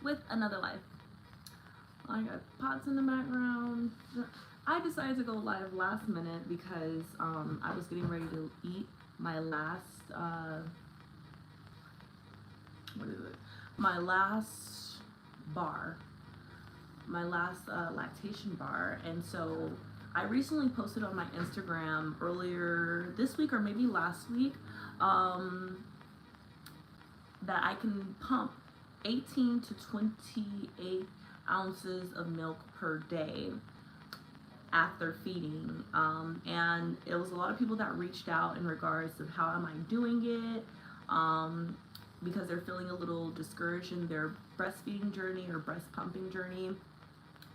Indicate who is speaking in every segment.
Speaker 1: with another life. I got pots in the background. I decided to go live last minute because I was getting ready to eat my last my last bar, my last lactation bar. And so I recently posted on my Instagram earlier this week or maybe last week that I can pump 18 to 28 ounces of milk per day after feeding, and it was a lot of people that reached out in regards of how am I doing it, because they're feeling a little discouraged in their breastfeeding journey or breast pumping journey.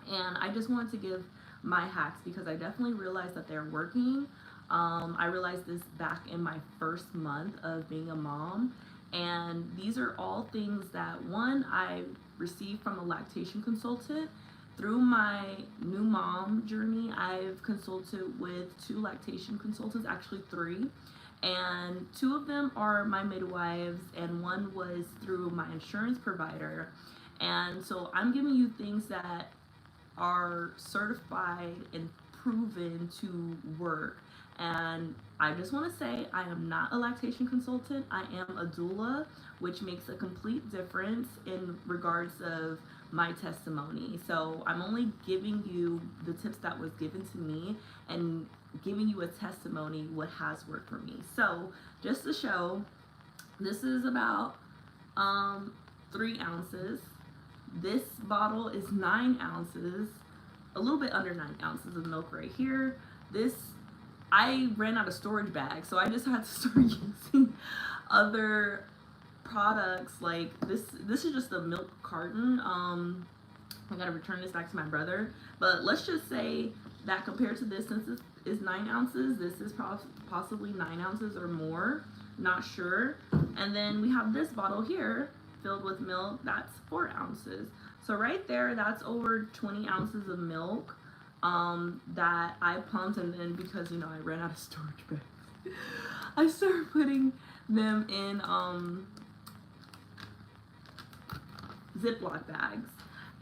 Speaker 1: And I just wanted to give my hacks because I definitely realized that they're working. I realized this back in my first month of being a mom, and these are all things that, one, I received from a lactation consultant. Through my new mom journey, I've consulted with 2 lactation consultants, actually 3, and 2 of them are my midwives and 1 was through my insurance provider. And so I'm giving you things that are certified and proven to work. And I just want to say I am not a lactation consultant. I am a doula, which makes a complete difference in regards of my testimony. So I'm only giving you the tips that was given to me and giving you a testimony what has worked for me. So just to show, this is about 3 ounces. This bottle is 9 ounces, a little bit under 9 ounces of milk right here. This, I ran out of storage bags, so I just had to start using other products like this. This is just a milk carton. I gotta return this back to my brother, but let's just say that compared to this, since this is 9 ounces, this is possibly 9 ounces or more, not sure. And then we have this bottle here filled with milk, that's 4 ounces. So right there, that's over 20 ounces of milk that I pumped. And then because, you know, I ran out of storage bags, I started putting them in Ziploc bags.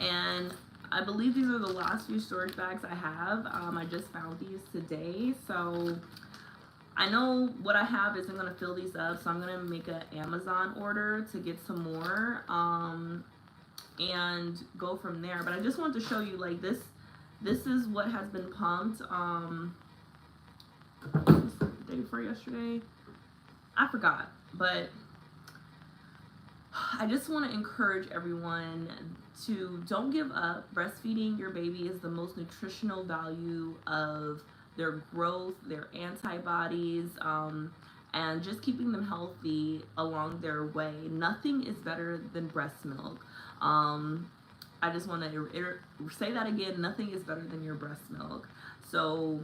Speaker 1: And I believe these are the last few storage bags I have. I just found these today. So I know what I have isn't going to fill these up. So I'm going to make an Amazon order to get some more and go from there. But I just wanted to show you, like, this is what has been pumped. The day before yesterday, I forgot, but I just want to encourage everyone to don't give up. Breastfeeding your baby is the most nutritional value of their growth, their antibodies, and just keeping them healthy along their way. Nothing is better than breast milk. I just want to say that again, nothing is better than your breast milk. So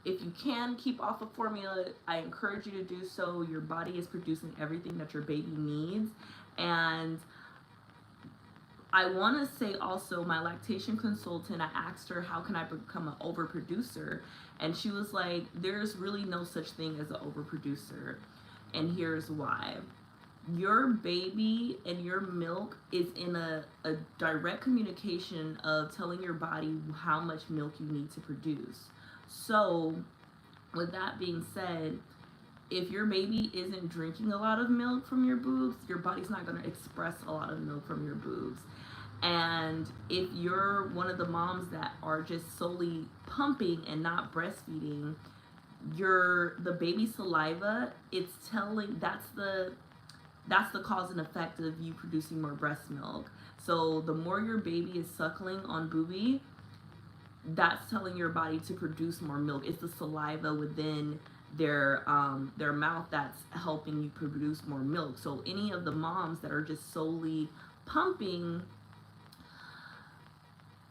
Speaker 1: if you can keep off of formula, I encourage you to do so. Your body is producing everything that your baby needs. And I want to say also, my lactation consultant, I asked her, how can I become an overproducer? And she was like, there's really no such thing as an overproducer. And here's why. Your baby and your milk is in a direct communication of telling your body how much milk you need to produce. So with that being said, if your baby isn't drinking a lot of milk from your boobs, your body's not going to express a lot of milk from your boobs. And if you're one of the moms that are just solely pumping and not breastfeeding, the baby's saliva, it's telling, that's the cause and effect of you producing more breast milk. So the more your baby is suckling on boobie, that's telling your body to produce more milk. It's the saliva within their mouth that's helping you produce more milk. So any of the moms that are just solely pumping,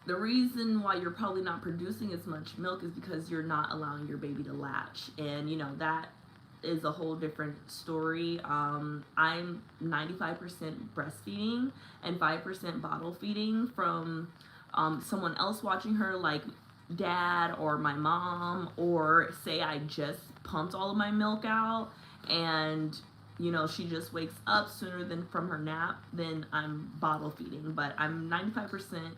Speaker 1: the reason why you're probably not producing as much milk is because you're not allowing your baby to latch. And you know, that is a whole different story. I'm 95% breastfeeding and 5% bottle feeding from someone else watching her, like dad or my mom, or say I just pumped all of my milk out and you know, she just wakes up sooner than from her nap, then I'm bottle feeding. But I'm 95%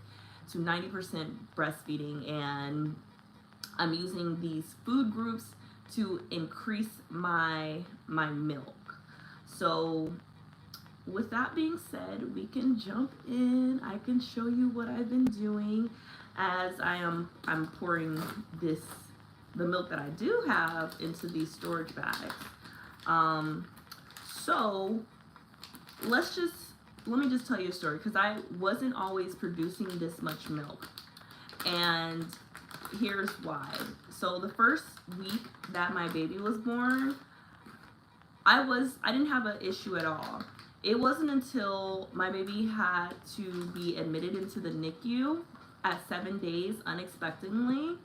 Speaker 1: to 90% breastfeeding, and I'm using these food groups to increase my milk. So with that being said, we can jump in. I can show you what I've been doing as I'm pouring the milk that I do have into these storage bags. So let me just tell you a story, because I wasn't always producing this much milk, and here's why. So the first week that my baby was born, I didn't have an issue at all. It wasn't until my baby had to be admitted into the NICU at 7 days unexpectedly.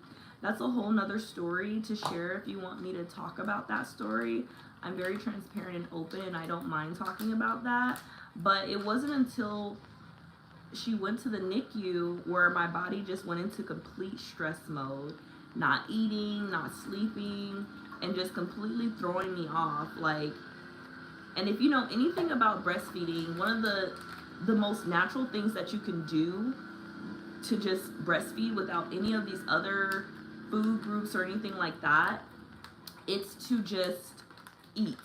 Speaker 1: That's a whole nother story to share if you want me to talk about that story. I'm very transparent and open, and I don't mind talking about that. But it wasn't until she went to the NICU where my body just went into complete stress mode. Not eating, not sleeping, and just completely throwing me off. Like, and if you know anything about breastfeeding, one of the most natural things that you can do to just breastfeed without any of these other food groups or anything like that, it's to just eat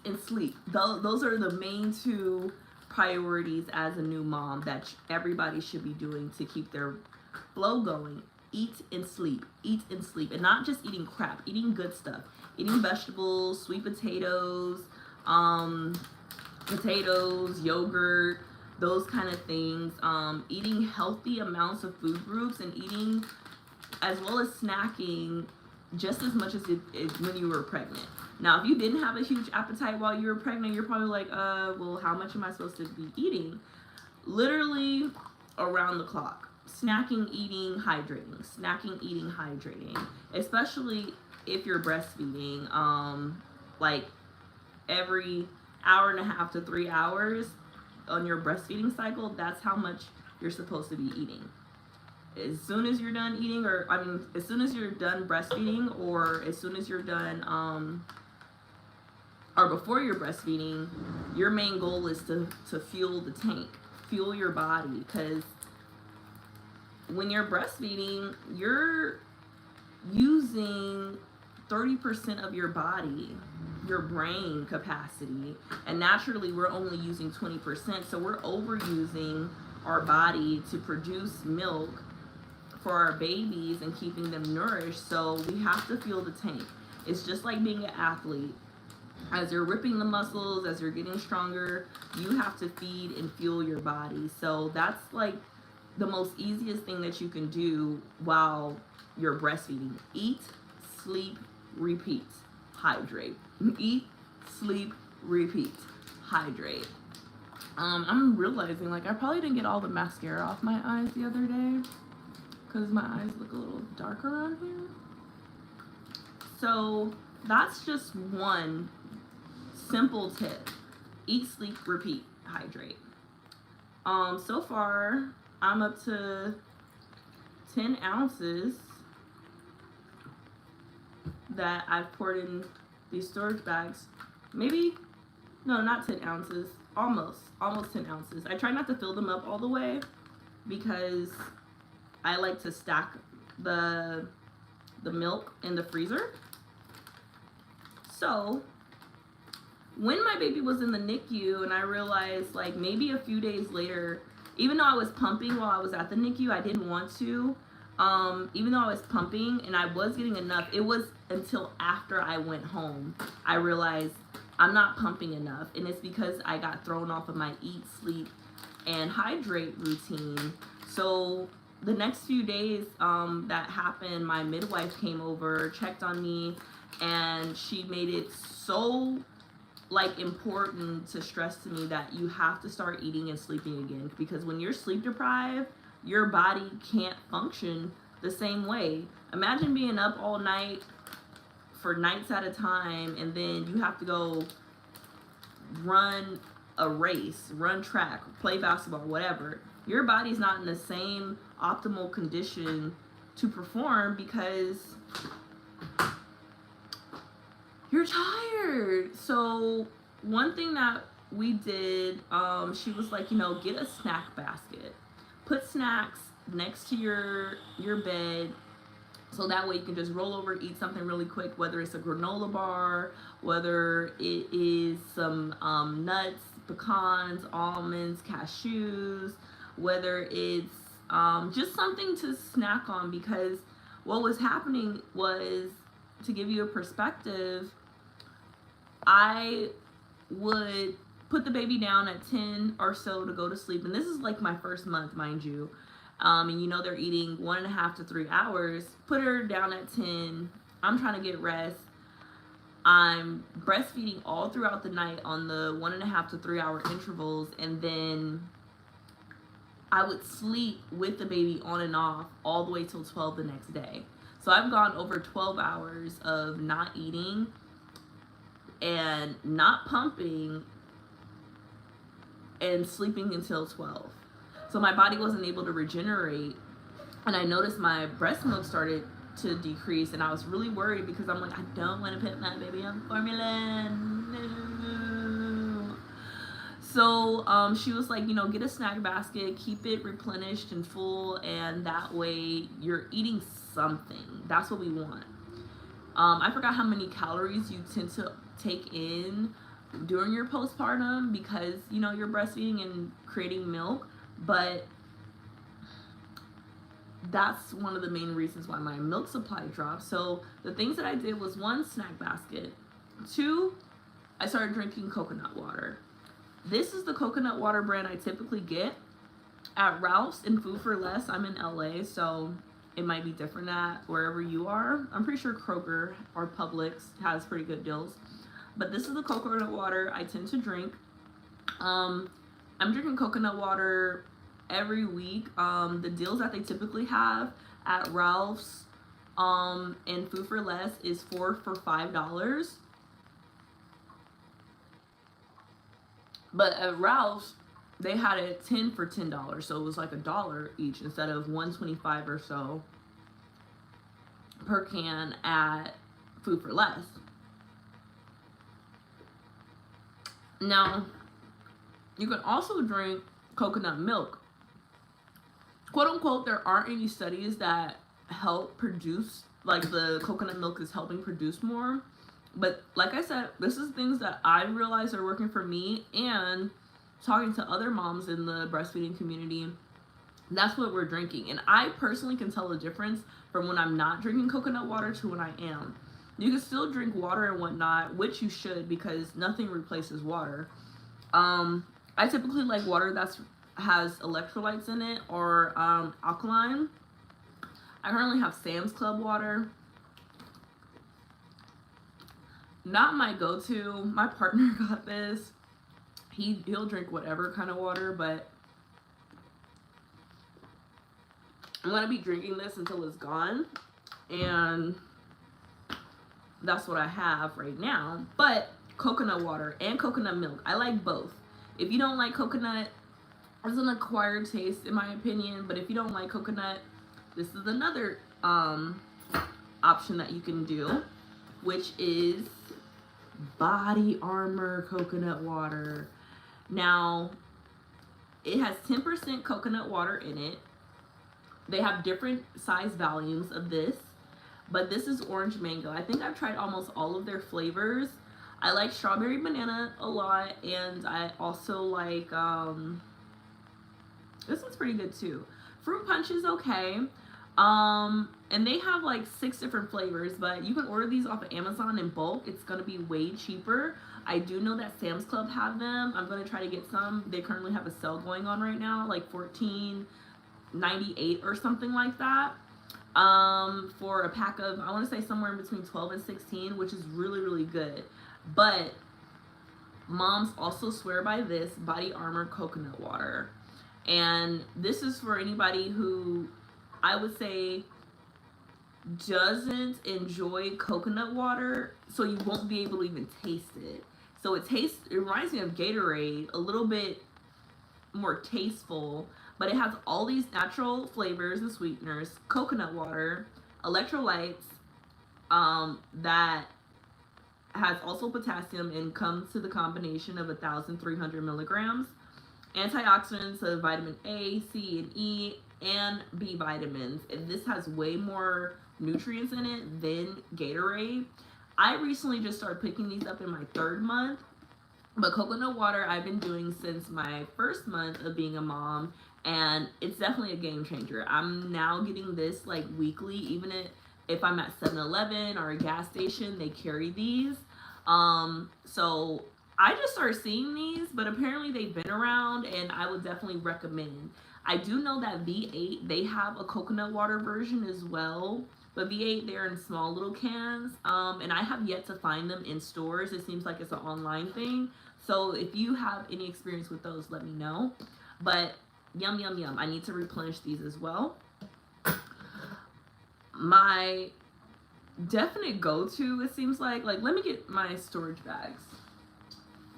Speaker 1: and sleep. Those are the main two priorities as a new mom that everybody should be doing to keep their flow going. Eat and sleep, and not just eating crap, eating good stuff, eating vegetables, sweet potatoes, yogurt, those kind of things, eating healthy amounts of food groups, and eating as well as snacking just as much as when you were pregnant. Now, if you didn't have a huge appetite while you were pregnant, you're probably like, well, how much am I supposed to be eating? Literally around the clock. Snacking, eating, hydrating. Snacking, eating, hydrating. Especially if you're breastfeeding, like every hour and a half to 3 hours on your breastfeeding cycle, that's how much you're supposed to be eating. As soon as you're done eating, as soon as you're done breastfeeding, or as soon as you're done, or before you're breastfeeding, your main goal is to fuel the tank, fuel your body, because when you're breastfeeding, you're using 30% of your body, your brain capacity, and naturally we're only using 20%, so we're overusing our body to produce milk for our babies and keeping them nourished. So we have to fuel the tank. It's just like being an athlete. As you're ripping the muscles, as you're getting stronger, you have to feed and fuel your body. So that's like the most easiest thing that you can do while you're breastfeeding. Eat, sleep, repeat, hydrate. Eat, sleep, repeat, hydrate. I'm realizing, like, I probably didn't get all the mascara off my eyes the other day because my eyes look a little dark around here. So that's just one simple tip. Eat, sleep, repeat, hydrate. So far, I'm up to 10 ounces that I've poured in these storage bags. Maybe, no, not 10 ounces, almost 10 ounces. I try not to fill them up all the way because I like to stack the milk in the freezer. So when my baby was in the NICU and I realized, like, maybe a few days later, even though I was pumping while I was at the NICU, I didn't want to. Even though I was pumping and I was getting enough, it was until after I went home I realized I'm not pumping enough, and it's because I got thrown off of my eat, sleep, and hydrate routine. So the next few days that happened, my midwife came over, checked on me, and she made it so important to stress to me that you have to start eating and sleeping again, because when you're sleep deprived, your body can't function the same way. Imagine being up all night for nights at a time, and then you have to go run a race, run track, play basketball, whatever. Your body's not in the same optimal condition to perform because you're tired. So one thing that we did, she was like, get a snack basket. Put snacks next to your bed, so that way you can just roll over, eat something really quick, whether it's a granola bar, whether it is some nuts, pecans, almonds, cashews, whether it's just something to snack on. Because what was happening was, to give you a perspective, I would put the baby down at 10 or so to go to sleep. And this is like my first month, mind you. And they're eating 1.5 to 3 hours. Put her down at 10. I'm trying to get rest. I'm breastfeeding all throughout the night on the 1.5 to 3 hour intervals. And then I would sleep with the baby on and off all the way till 12 the next day. So I've gone over 12 hours of not eating and not pumping and sleeping until 12. So my body wasn't able to regenerate, and I noticed my breast milk started to decrease, and I was really worried because I'm like, I don't want to put my baby on formula. No. So she was like, get a snack basket, keep it replenished and full, and that way you're eating something. That's what we want. I forgot how many calories you tend to take in during your postpartum because you're breastfeeding and creating milk, but that's one of the main reasons why my milk supply dropped. So the things that I did was, 1, snack basket. 2, I started drinking coconut water. This is the coconut water brand I typically get at Ralph's and Food for Less. I'm in LA, so it might be different at wherever you are. I'm pretty sure Kroger or Publix has pretty good deals. But this is the coconut water I tend to drink. I'm drinking coconut water every week. The deals that they typically have at Ralph's and Food for Less is 4 for $5. But at Ralph's, they had it 10 for $10. So it was like $1 each instead of $1.25 or so per can at Food for Less. Now, you can also drink coconut milk. Quote unquote, there aren't any studies that help produce, like the coconut milk is helping produce more. But like I said, this is things that I realize are working for me, and talking to other moms in the breastfeeding community, that's what we're drinking. And I personally can tell the difference from when I'm not drinking coconut water to when I am. You can still drink water and whatnot, which you should, because nothing replaces water. I typically like water that has electrolytes in it or alkaline. I currently have Sam's Club water. Not my go-to. My partner got this. He'll drink whatever kind of water, but I'm gonna be drinking this until it's gone, and that's what I have right now. But coconut water and coconut milk, I like both. If you don't like coconut, it's an acquired taste in my opinion, but if you don't like coconut, this is another option that you can do, which is Body Armor coconut water. Now, it has 10% coconut water in it. They have different size volumes of this, but this is orange mango. I think I've tried almost all of their flavors. I like strawberry banana a lot, and I also like, this one's pretty good too. Fruit punch is okay. And they have like 6 different flavors, but you can order these off of Amazon in bulk. It's gonna be way cheaper. I do know that Sam's Club have them. I'm gonna try to get some. They currently have a sale going on right now, like $14.98 or something like that. For a pack of, I want to say somewhere in between 12 and 16, which is really, really good. But moms also swear by this Body Armor coconut water. And this is for anybody who, I would say, doesn't enjoy coconut water, so you won't be able to even taste it. So it reminds me of Gatorade, a little bit more tasteful, but it has all these natural flavors and sweeteners, coconut water, electrolytes, that has also potassium and comes to the combination of 1,300 milligrams. Antioxidants of vitamin A, C, and E, and B vitamins. And this has way more nutrients in it than Gatorade. I recently just started picking these up in my 3rd month. But coconut water I've been doing since my 1st month of being a mom, and it's definitely a game changer. I'm now getting this like weekly, even if I'm at 7-Eleven or a gas station, they carry these. So I just started seeing these, but apparently they've been around, and I would definitely recommend. I do know that V8, they have a coconut water version as well. But V8, they're in small little cans, and I have yet to find them in stores. It seems like it's an online thing. So if you have any experience with those, let me know. But yum, yum, yum. I need to replenish these as well. My definite go-to, it seems like let me get my storage bags.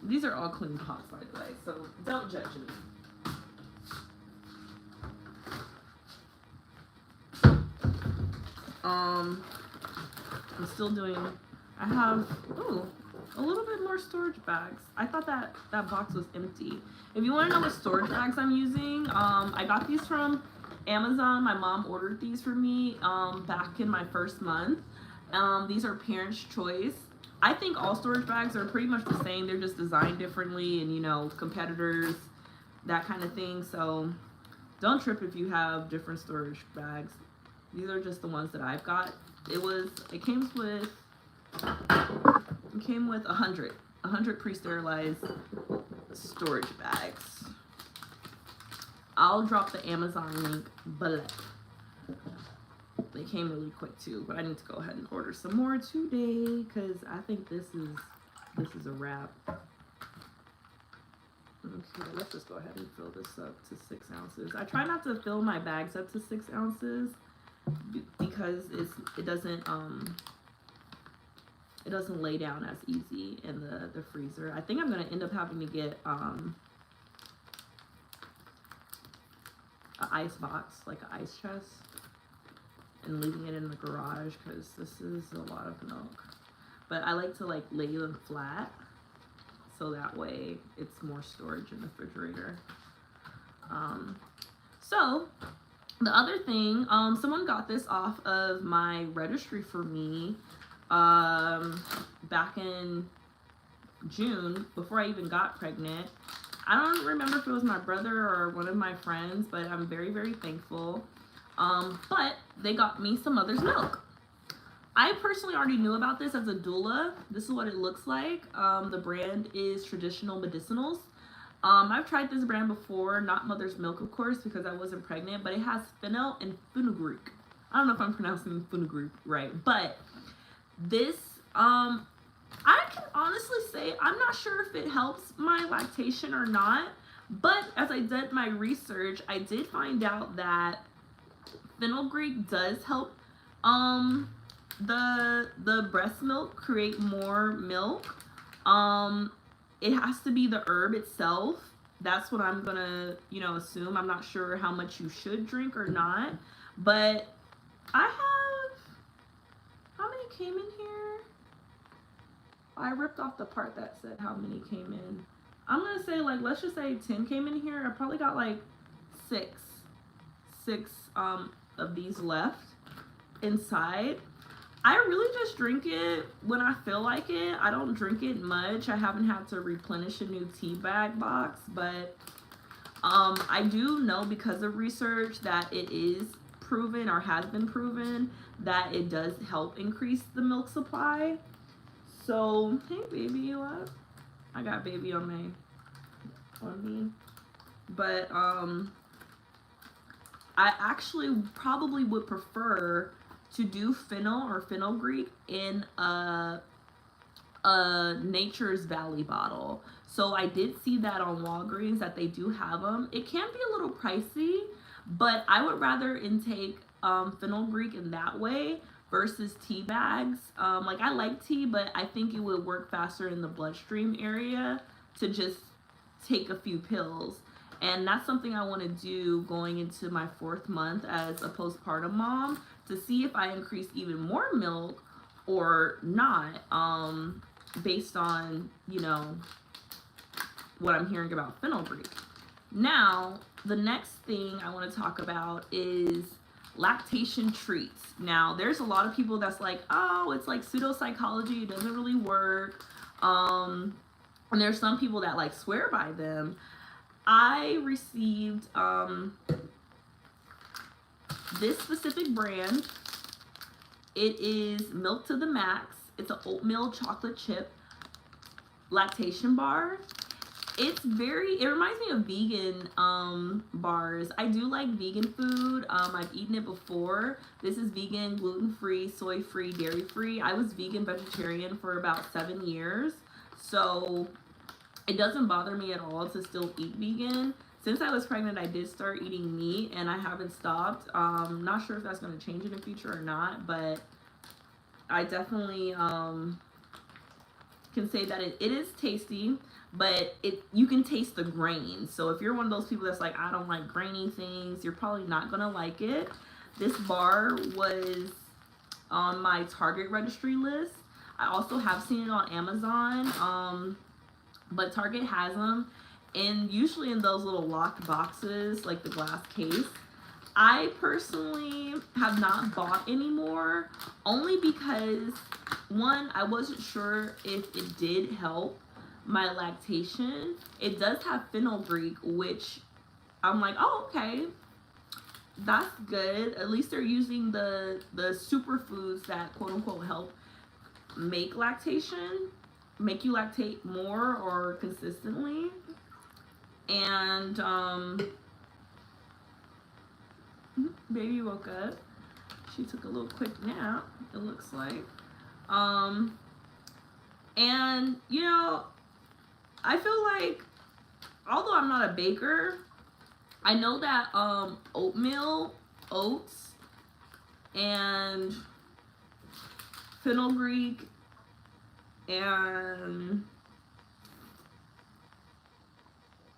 Speaker 1: These are all clean pots, by the way, so don't judge me. I'm still doing, I have, a little bit more storage bags. I thought that box was empty. If you want to know what storage bags I'm using, I got these from Amazon. My mom ordered these for me back in my 1st month. These are Parents' Choice. I think all storage bags are pretty much the same. They're just designed differently, and, you know, competitors, that kind of thing. So don't trip if you have different storage bags. These are just the ones that I've got. It came with 100 pre-sterilized storage bags. I'll drop the Amazon link below. They came really quick too, but I need to go ahead and order some more today because I think this is a wrap. Okay, let's just go ahead and fill this up to 6 ounces. I try not to fill my bags up to 6 ounces because it doesn't lay down as easy in the freezer. I think I'm gonna end up having to get an ice box, like an ice chest, and leaving it in the garage because this is a lot of milk. But I like to lay them flat so that way it's more storage in the refrigerator. So the other thing, someone got this off of my registry for me back in June, before I even got pregnant. I don't remember if it was my brother or one of my friends, but I'm very, very thankful. But they got me some mother's milk. I personally already knew about this as a doula. This is what it looks like. The brand is Traditional Medicinals. I've tried this brand before, not mother's milk, of course, because I wasn't pregnant, but it has fennel and fenugreek. I don't know if I'm pronouncing fenugreek right, but this, I can honestly say I'm not sure if it helps my lactation or not, but as I did my research, I did find out that fenugreek does help the breast milk create more milk. It has to be the herb itself. That's what I'm gonna, assume. I'm not sure how much you should drink or not, but I have, how many came in here? I ripped off the part that said how many came in. I'm gonna say, let's just say 10 came in here. I probably got six of these left inside. I really just drink it when I feel like it. I don't drink it much. I haven't had to replenish a new tea bag box, but I do know because of research that it is proven, or has been proven, that it does help increase the milk supply. So, hey baby, you up? I got baby on me. But I actually probably would prefer to do fennel or fenugreek in a Nature's Valley bottle. So I did see that on Walgreens that they do have them. It can be a little pricey, but I would rather intake fenugreek in that way versus tea bags. I like tea, but I think it would work faster in the bloodstream area to just take a few pills. And that's something I want to do going into my 4th month as a postpartum mom, to see if I increase even more milk or not. based on, you know, what I'm hearing about fenugreek. Now, the next thing I want to talk about is lactation treats. Now, there's a lot of people that's like, oh, it's like pseudopsychology, it doesn't really work. And there's some people that like swear by them. I received this specific brand. It is Milk to the Max. It's an oatmeal chocolate chip lactation bar. It reminds me of vegan bars. I do like vegan food. I've eaten it before. This is vegan, gluten-free, soy-free, dairy-free. I was vegan vegetarian for about 7 years. So it doesn't bother me at all to still eat vegan. Since I was pregnant, I did start eating meat and I haven't stopped. Not sure if that's going to change in the future or not, but I definitely can say that it is tasty, but you can taste the grain. So if you're one of those people that's like, I don't like grainy things, you're probably not going to like it. This bar was on my Target registry list. I also have seen it on Amazon, but Target has them. And usually in those little locked boxes, like the glass case. I personally have not bought anymore, only because, one, I wasn't sure if it did help my lactation. It does have fenugreek, which I'm like, oh, okay, that's good. At least they're using the superfoods that quote unquote help make you lactate more or consistently. And baby woke up. She took a little quick nap, it looks like. And you know, I feel like, although I'm not a baker, I know that oatmeal, oats, and fenugreek, and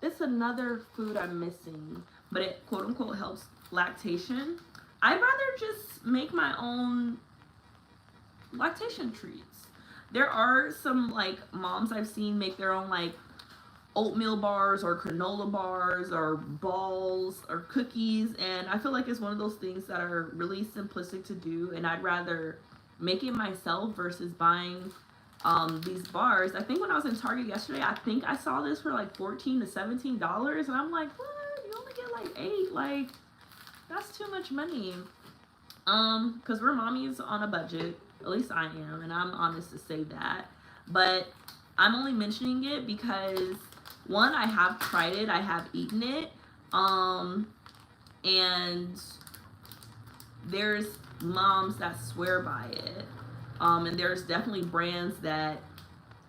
Speaker 1: it's another food I'm missing, but it quote unquote helps lactation. I'd rather just make my own lactation treats. There are some like moms I've seen make their own like oatmeal bars or granola bars or balls or cookies, and I feel like it's one of those things that are really simplistic to do, and I'd rather make it myself versus buying these bars. I think when I was in Target yesterday, I think I saw this for like $14 to $17, and I'm like, what? You only get like 8? Like, that's too much money. Because we're mommies on a budget. At least I am, and I'm honest to say that. But I'm only mentioning it because, one, I have tried it, I have eaten it, and there's moms that swear by it. And there's definitely brands that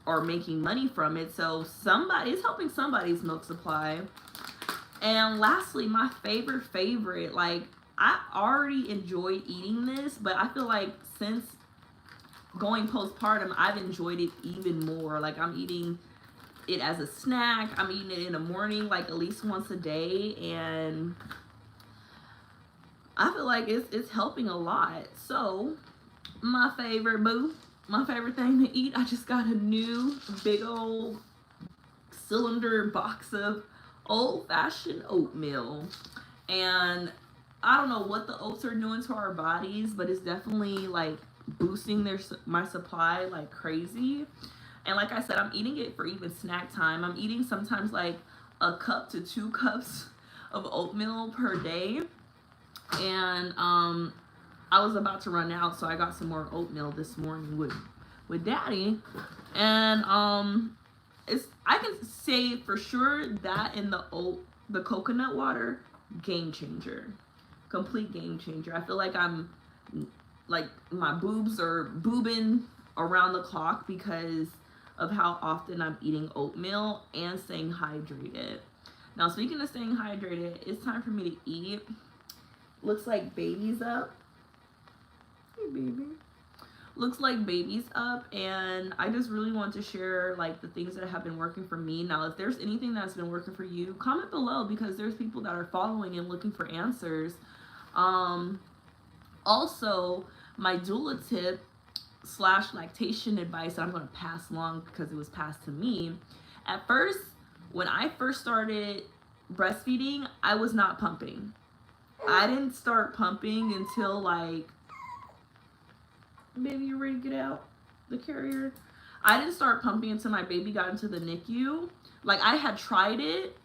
Speaker 1: are making money from it. So it's helping somebody's milk supply. And lastly, my favorite, like, I already enjoyed eating this, but I feel like since going postpartum, I've enjoyed it even more. Like, I'm eating it as a snack. I'm eating it in the morning, like at least once a day. And I feel like it's helping a lot. So my favorite thing to eat, I just got a new big old cylinder box of old-fashioned oatmeal. And I don't know what the oats are doing to our bodies, but it's definitely like boosting my supply like crazy. And like I said, I'm eating it for even snack time. I'm eating sometimes like a cup to 2 cups of oatmeal per day. And I was about to run out, so I got some more oatmeal this morning with Daddy. And I can say for sure that in the coconut water, game changer, complete game changer. I feel like I'm like my boobs are boobing around the clock because of how often I'm eating oatmeal and staying hydrated. Now, speaking of staying hydrated, it's time for me to eat. Looks like baby's up. Hey, baby. Looks like baby's up, and I just really want to share like the things that have been working for me. Now, if there's anything that's been working for you, comment below, because there's people that are following and looking for answers. Also, my doula tip, slash lactation advice that I'm going to pass along because it was passed to me. At first, when I first started breastfeeding, I was not pumping. I didn't start pumping until like, baby, you ready to get out the carrier? I didn't start pumping until my baby got into the NICU. Like, I had tried it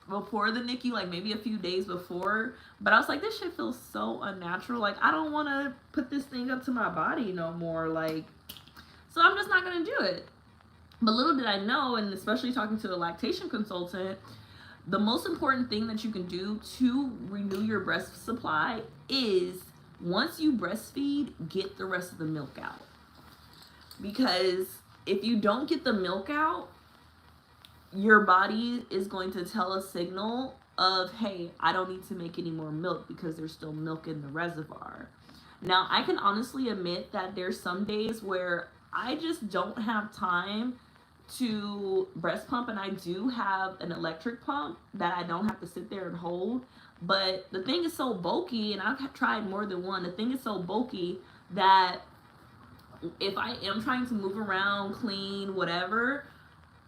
Speaker 1: before the NICU, like maybe a few days before, but I was like, this shit feels so unnatural. Like, I don't want to put this thing up to my body no more. Like, so I'm just not going to do it. But little did I know, and especially talking to a lactation consultant, the most important thing that you can do to renew your breast supply is, once you breastfeed, get the rest of the milk out. Because if you don't get the milk out, your body is going to tell a signal of, hey, I don't need to make any more milk because there's still milk in the reservoir. Now, I can honestly admit that there's some days where I just don't have time to breast pump, and I do have an electric pump that I don't have to sit there and hold. But the thing is so bulky, and I've tried more than one, the thing is so bulky that if I am trying to move around, clean, whatever,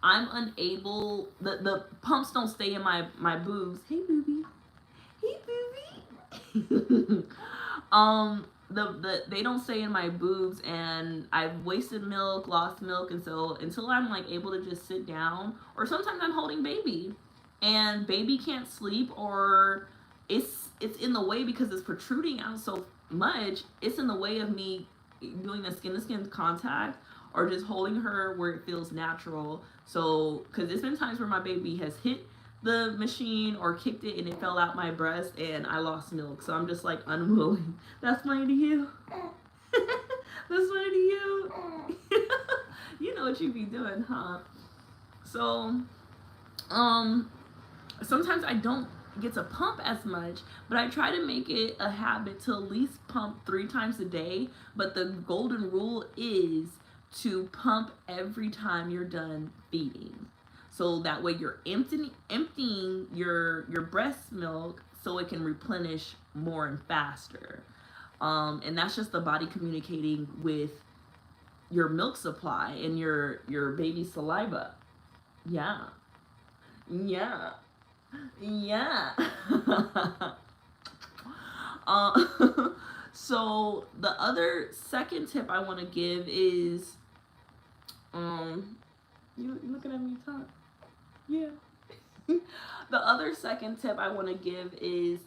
Speaker 1: I'm unable, the pumps don't stay in my boobs. Hey, booby. Hey, booby. They don't stay in my boobs, and I've wasted milk, lost milk, and so until I'm like able to just sit down, or sometimes I'm holding baby, and baby can't sleep, or it's in the way because it's protruding out so much, it's in the way of me doing the skin-to-skin contact, or just holding her where it feels natural. So, because there's been times where my baby has hit the machine or kicked it and it fell out my breast and I lost milk. So I'm just like unwilling. That's funny to you. That's funny to you. You know what you be doing, huh? So, sometimes I don't get to pump as much, but I try to make it a habit to at least pump 3 times a day. But the golden rule is to pump every time you're done feeding, so that way you're emptying your breast milk so it can replenish more and faster. And that's just the body communicating with your milk supply and your baby's saliva. Yeah. So the other second tip I want to give is, you looking at me, Todd? Yeah. The other second tip I want to give is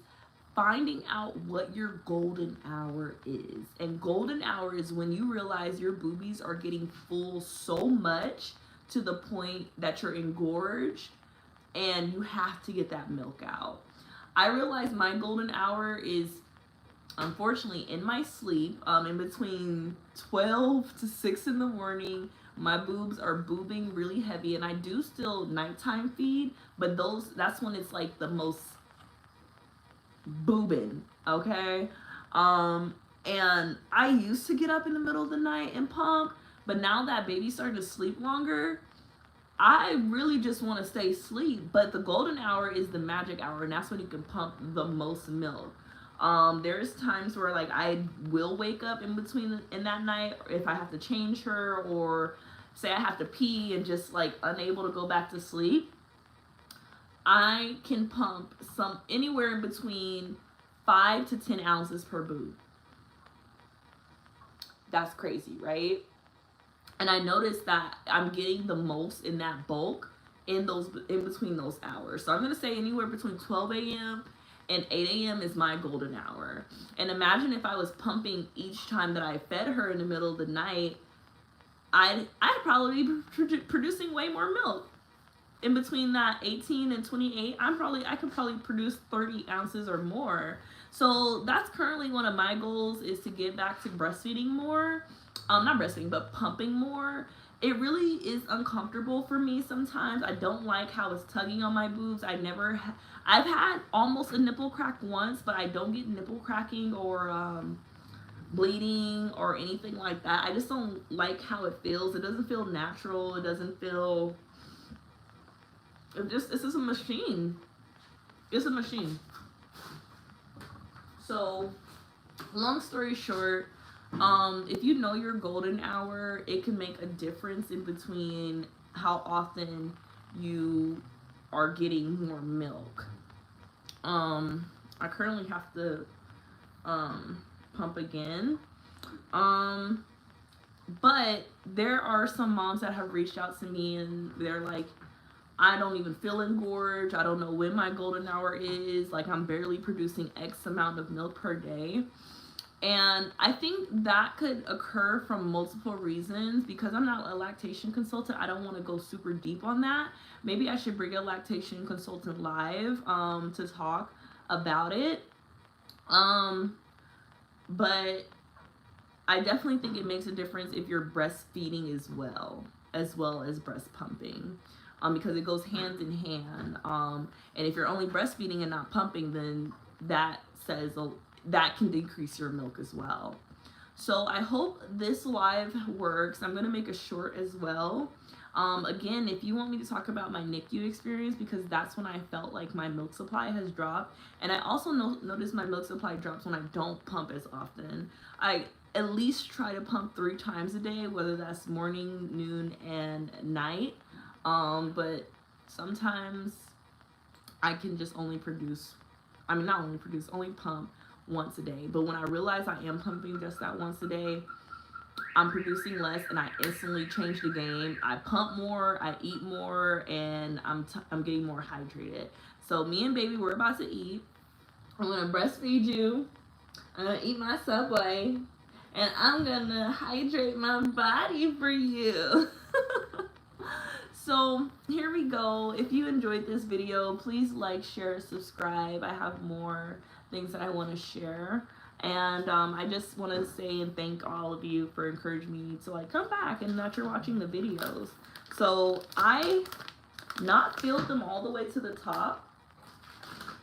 Speaker 1: finding out what your golden hour is. And golden hour is when you realize your boobies are getting full so much to the point that you're engorged and you have to get that milk out. I realize my golden hour is, unfortunately, in my sleep, in between 12 to 6 in the morning. My boobs are boobing really heavy, and I do still nighttime feed, but that's when it's like the most boobing, okay? And I used to get up in the middle of the night and pump, but now that baby's starting to sleep longer, I really just want to stay asleep. But the golden hour is the magic hour, and that's when you can pump the most milk. There's times where like I will wake up in that night, if I have to change her, or say I have to pee and just like unable to go back to sleep. I can pump anywhere in between 5 to 10 ounces per boob. That's crazy, right? And I noticed that I'm getting the most in that bulk in between those hours. So I'm gonna say anywhere between 12 a.m. and 8 a.m. is my golden hour. And imagine if I was pumping each time that I fed her in the middle of the night, I'd probably be producing way more milk. In between that 18 and 28, I could probably produce 30 ounces or more. So that's currently one of my goals, is to get back to breastfeeding more. Not breastfeeding, but pumping more. It really is uncomfortable for me sometimes. I don't like how it's tugging on my boobs. I've had almost a nipple crack once, but I don't get nipple cracking or bleeding or anything like that. I just don't like how it feels. It doesn't feel natural. It doesn't feel, it's just a machine. It's a machine. So long story short, If you know your golden hour, it can make a difference in between how often you are getting more milk. I currently have to pump again. But there are some moms that have reached out to me and they're like, I don't even feel engorged. I don't know when my golden hour is. Like, I'm barely producing X amount of milk per day. And I think that could occur from multiple reasons. Because I'm not a lactation consultant, I don't want to go super deep on that. Maybe I should bring a lactation consultant live to talk about it. But I definitely think it makes a difference if you're breastfeeding as well as breast pumping. Because it goes hand in hand. And if you're only breastfeeding and not pumping, then that can decrease your milk as well. So I hope this live works. I'm gonna make a short as well. Again, if you want me to talk about my NICU experience, because that's when I felt like my milk supply has dropped. And I also notice my milk supply drops when I don't pump as often. I at least try to pump 3 times a day, whether that's morning, noon, and night. But sometimes I can just only pump once a day. But when I realize I am pumping just that once a day, I'm producing less and I instantly change the game. I pump more, I eat more, and I'm getting more hydrated. So me and baby, we're about to eat. I'm gonna breastfeed you. I'm gonna eat my Subway, and I'm gonna hydrate my body for you. So here we go. If you enjoyed this video, please like, share, subscribe. I have more things that I want to share. And I just want to say and thank all of you for encouraging me to like come back and that you're watching the videos. So I not filled them all the way to the top,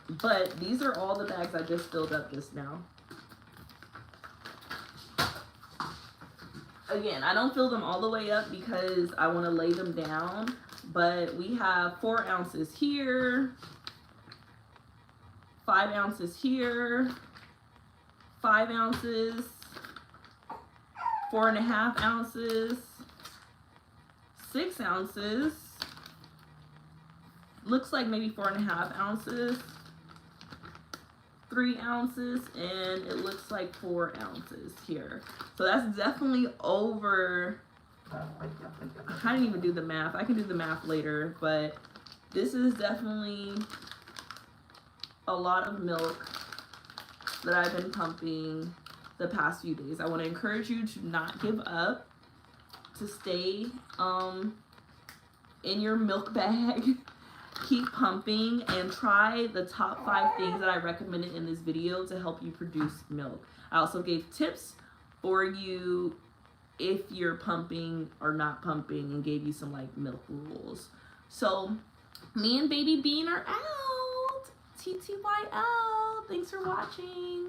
Speaker 1: but these are all the bags I just filled up just now. Again, I don't fill them all the way up because I want to lay them down, but we have 4 ounces here, 5 ounces here, 5 ounces, 4.5 ounces, 6 ounces, looks like maybe 4.5 ounces, 3 ounces, and it looks like 4 ounces here. So that's definitely over. I didn't even do the math. I can do the math later, but this is definitely a lot of milk that I've been pumping the past few days. I want to encourage you to not give up, to stay in your milk bag. Keep pumping and try the top 5 things that I recommended in this video to help you produce milk. I also gave tips for you if you're pumping or not pumping and gave you some like milk rules. So me and baby Bean are out. TTYL. Thanks for watching.